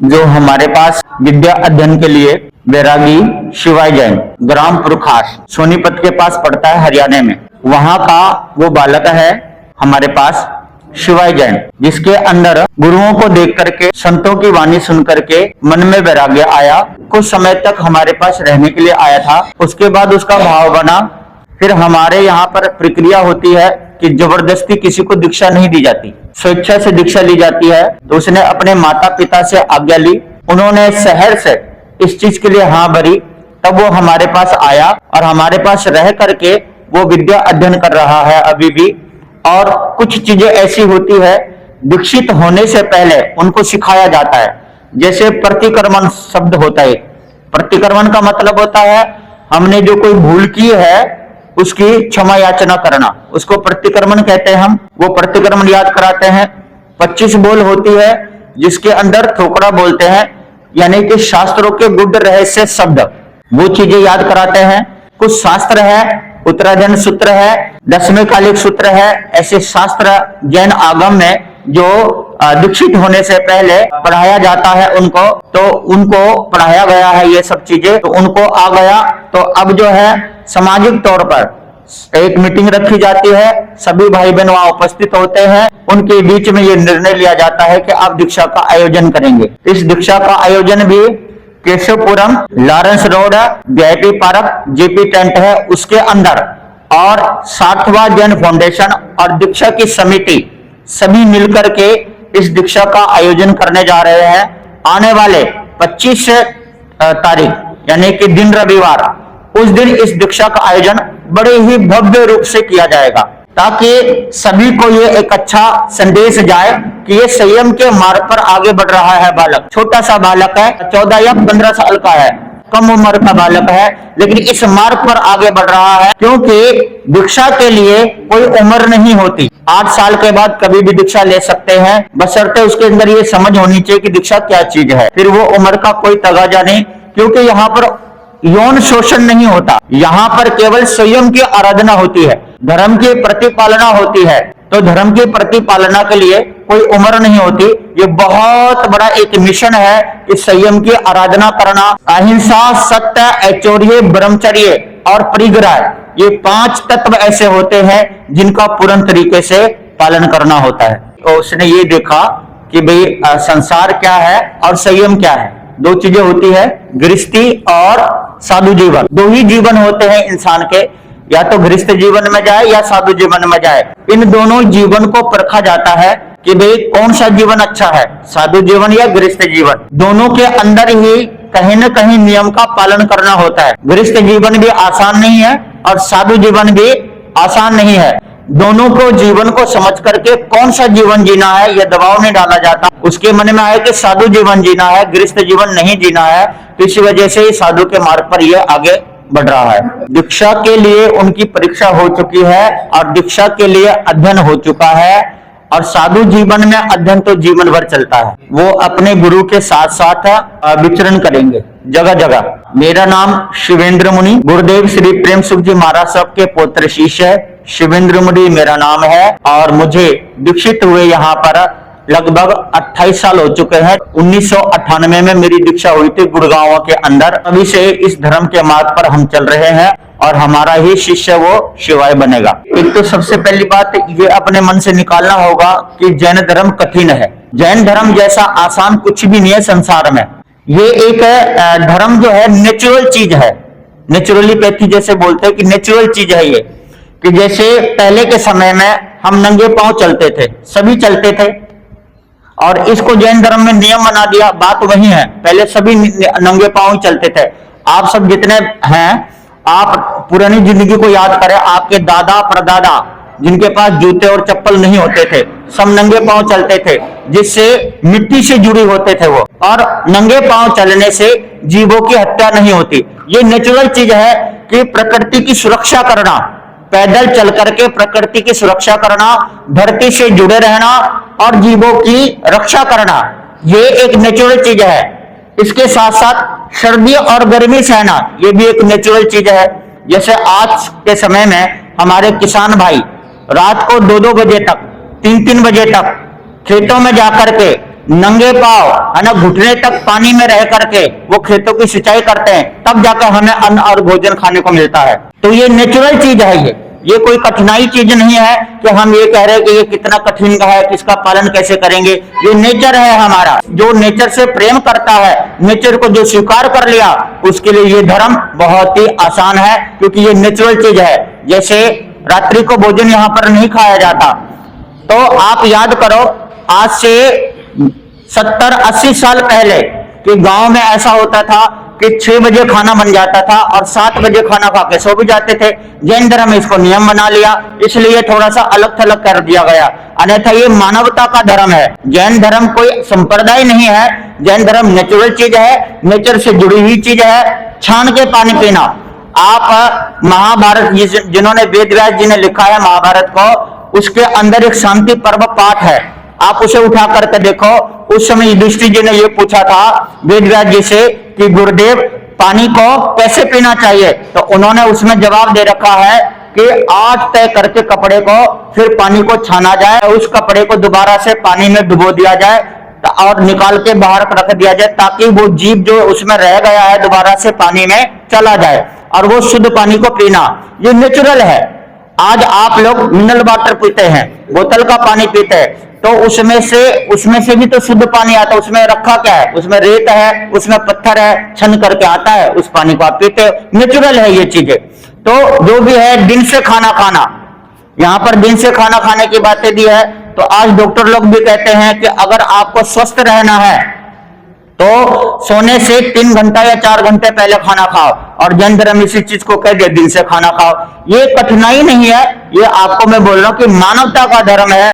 जो हमारे पास विद्या अध्ययन के लिए बैरागी शिवाय जैन ग्राम पुरखास सोनीपत के पास पड़ता है हरियाणा में, वहां का वो बालक है हमारे पास शिवाय जैन, जिसके अंदर गुरुओं को देख करके संतों की वाणी सुन करके मन में वैराग्य आया। कुछ समय तक हमारे पास रहने के लिए आया था, उसके बाद उसका भाव बना। फिर हमारे यहाँ पर प्रक्रिया होती है कि जबरदस्ती किसी को दीक्षा नहीं दी जाती, स्वेच्छा से दीक्षा ली जाती है। तो उसने अपने माता पिता से आज्ञा ली, उन्होंने शहर से इस चीज के लिए हाँ भरी, तब वो हमारे पास आया और हमारे पास रह करके वो विद्या अध्ययन कर रहा है अभी भी। और कुछ चीजें ऐसी होती है दीक्षित होने से पहले उनको सिखाया जाता है, जैसे प्रतिक्रमण शब्द होता है। प्रतिक्रमण का मतलब होता है हमने जो कोई भूल की है उसकी क्षमा याचना करना, उसको प्रतिक्रमण कहते हैं हम। वो प्रतिक्रमण याद कराते हैं। 25 बोल होती है जिसके अंदर थोकड़ा बोलते हैं, यानी कि शास्त्रों के गुड रहस्य शब्द, वो चीजें याद कराते हैं। कुछ शास्त्र है, उत्तराधन सूत्र है, 10वें कालिक सूत्र है, ऐसे शास्त्र जैन आगम में जो दीक्षित होने से पहले पढ़ाया जाता है उनको, तो उनको पढ़ाया गया है ये सब चीजें, तो उनको आ गया। तो अब जो है सामाजिक तौर पर एक मीटिंग रखी जाती है, सभी भाई बहन वहां उपस्थित होते हैं, उनके बीच में ये निर्णय लिया जाता है कि आप दीक्षा का आयोजन करेंगे। इस दीक्षा का आयोजन भी Keshavpuram, Lawrence road, VIP park, JP tent है उसके अंदर, और सातवां जैन फाउंडेशन और दीक्षा की समिति सभी मिलकर के इस दीक्षा का आयोजन करने जा रहे हैं। आने वाले 25 तारीख यानी कि दिन रविवार, उस दिन इस दीक्षा का आयोजन बड़े ही भव्य रूप से किया जाएगा, ताकि सभी को ये एक अच्छा संदेश जाए कि ये संयम के मार्ग पर आगे बढ़ रहा है बालक। छोटा सा बालक है, 14 या 15 साल का है, कम उम्र का बालक है, लेकिन इस मार्ग पर आगे बढ़ रहा है, क्योंकि दीक्षा के लिए कोई उम्र नहीं होती। 8 साल के बाद कभी भी दीक्षा ले सकते हैं, बशर्ते उसके अंदर ये समझ होनी चाहिए कि दीक्षा क्या चीज है। फिर वो उम्र का कोई तगाजा नहीं, क्योंकि यहाँ पर यौन शोषण नहीं होता, यहाँ पर केवल स्वयं की आराधना होती है, धर्म की प्रतिपालना होती है। तो धर्म की प्रतिपालना के लिए कोई उम्र नहीं होती। ये बहुत बड़ा एक मिशन है कि संयम की आराधना करना, अहिंसा, सत्य, ऐश्वर्य, ब्रह्मचर्य और परिग्रह, ये 5 तत्व ऐसे होते हैं जिनका पूर्ण तरीके से पालन करना होता है। तो उसने ये देखा कि भाई संसार क्या है और संयम क्या है, 2 चीजें होती है, गृहस्थी और साधु जीवन। 2 ही जीवन होते हैं इंसान के, या तो गृहस्थ जीवन में जाए या साधु जीवन में जाए। इन दोनों जीवन को परखा जाता है कि भाई कौन सा जीवन अच्छा है, साधु जीवन या गृहस्थ जीवन। दोनों के अंदर ही कहीं न कहीं नियम का पालन करना होता है। गृहस्थ जीवन भी आसान नहीं है और साधु जीवन भी आसान नहीं है। दोनों को जीवन को समझ करके कौन सा जीवन जीना है यह दबाव नहीं डाला जाता। उसके मन में आए कि साधु जीवन जीना है, गृहस्थ जीवन नहीं जीना है, तो इसी वजह से ही साधु के मार्ग पर यह आगे बढ़ रहा है। दीक्षा के लिए उनकी परीक्षा हो चुकी है और दीक्षा के लिए अध्ययन हो चुका है, और साधु जीवन में अध्ययन तो जीवन भर चलता है। वो अपने गुरु के साथ साथ विचरण करेंगे जगह जगह। मेरा नाम शिवेंद्र मुनि, गुरुदेव श्री प्रेम सुख जी महाराज साहब के पौत्र शिष्य है, शिवेंद्र मुनि मेरा नाम है। और मुझे दीक्षित हुए यहाँ पर लगभग 28 साल हो चुके हैं। 1998 में मेरी दीक्षा हुई थी गुड़गांव के अंदर। अभी से इस धर्म के मार्ग पर हम चल रहे हैं और हमारा ही शिष्य वो शिवाय बनेगा। एक तो सबसे पहली बात ये अपने मन से निकालना होगा कि जैन धर्म कठिन है। जैन धर्म जैसा आसान कुछ भी नहीं है संसार में। ये एक धर्म जो है नेचुरल चीज है, नेचुरलीपैथी जैसे बोलते हैं कि नेचुरल चीज है ये। कि जैसे पहले के समय में हम नंगे पांव चलते थे, सभी चलते थे, और इसको जैन धर्म में नियम बना दिया। बात वही है, पहले सभी नंगे पांव चलते थे। आप सब जितने हैं, आप पुरानी जिंदगी को याद करें, आपके दादा परदादा जिनके पास जूते और चप्पल नहीं होते थे, सब नंगे पांव चलते थे, जिससे मिट्टी से जुड़ी होते थे वो। और नंगे पांव चलने से जीवों की हत्या नहीं होती। ये नेचुरल चीज है कि प्रकृति की सुरक्षा करना, पैदल चल करके प्रकृति की सुरक्षा करना, धरती से जुड़े रहना और जीवों की रक्षा करना, ये एक नेचुरल चीज है। इसके साथ साथ सर्दी और गर्मी सहना, ये भी एक नेचुरल चीज है। जैसे आज के समय में हमारे किसान भाई रात को 2-2 बजे तक, 3-3 बजे तक खेतों में जाकर के नंगे पांव है ना, घुटने तक पानी में रह करके वो खेतों की सिंचाई करते हैं, तब जाकर हमें अन्न और भोजन खाने को मिलता है। तो ये नेचुरल चीज है, ये कोई कठिनाई चीज नहीं है कि हम ये कह रहे हैं कि ये कितना कठिन है, किसका पालन कैसे करेंगे। ये नेचर है हमारा, जो नेचर से प्रेम करता है, नेचर को जो स्वीकार कर लिया, उसके लिए ये धर्म बहुत ही आसान है, क्योंकि ये नेचुरल चीज है। जैसे रात्रि को भोजन यहाँ पर नहीं खाया जाता, तो आप याद करो आज से 70-80 साल पहले कि गांव में ऐसा होता था कि 6 बजे खाना बन जाता था और 7 बजे खाना खा के सो भी जाते थे। जैन धर्म इसको नियम बना लिया, इसलिए थोड़ा सा अलग थलग कर दिया गया, अन्यथा ये मानवता का धर्म है। जैन धर्म कोई संप्रदाय नहीं है, जैन धर्म नेचुरल चीज है, नेचर से जुड़ी हुई चीज है। छान के पानी पीना, आप महाभारत, जिन्होंने वेद व्यास जी ने लिखा है महाभारत को, उसके अंदर एक शांति पर्व पाठ है, आप उसे उठा करके देखो। उस समय युधिष्ठिर जी ने यह पूछा था वेद व्यास जी से कि गुरुदेव पानी को कैसे पीना चाहिए, तो उन्होंने उसमें जवाब दे रखा है कि 8 तय करके कपड़े को फिर पानी को छाना जाए, उस कपड़े को दोबारा से पानी में डुबो दिया जाए और निकाल के बाहर रख दिया जाए, ताकि वो जीव जो उसमें रह गया है दोबारा से पानी में चला जाए और वो शुद्ध पानी को पीना। ये नेचुरल है। आज आप लोग मिनरल वाटर पीते हैं, बोतल का पानी पीते हैं, तो उसमें से भी तो शुद्ध पानी आता है। उसमें रखा क्या है, उसमें रेत है, उसमें पत्थर है, छन करके आता है, उस पानी को आप पीते हो। नेचुरल है ये चीजें। तो जो भी है, दिन से खाना खाना, यहाँ पर दिन से खाना खाने की बातें दी है। तो आज डॉक्टर लोग भी कहते हैं कि अगर आपको स्वस्थ रहना है तो सोने से 3 घंटा या 4 घंटे पहले खाना खाओ, और जैन धर्म इसी चीज को कह दे दिन से खाना खाओ। ये कठिनाई नहीं है, ये आपको मैं बोल रहा हूं कि मानवता का धर्म है।